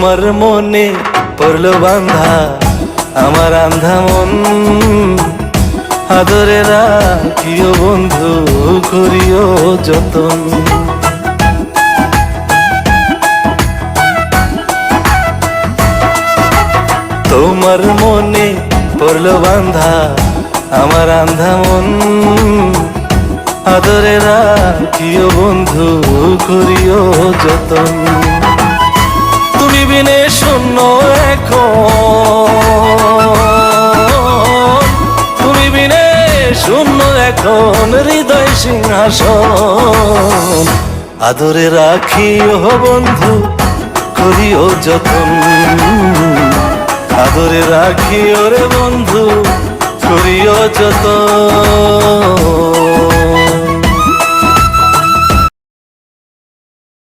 তোমার মনে পড়লো বান্ধা আমার আন্ধা মন, আদরে রাখিও বন্ধু করিও যতন। তোমার মনে পড়লো বান্ধা আমার আন্ধা মন, আদরে রাখিও বন্ধু করিও যতন। তুমি বিনে শূন্য এখন, তুমি বিনে শূন্য এখন হৃদয় সিংহাসন, আদরে রাখিও বন্ধু করিও যতন, আদরে রাখিও রে বন্ধু করিও যতন।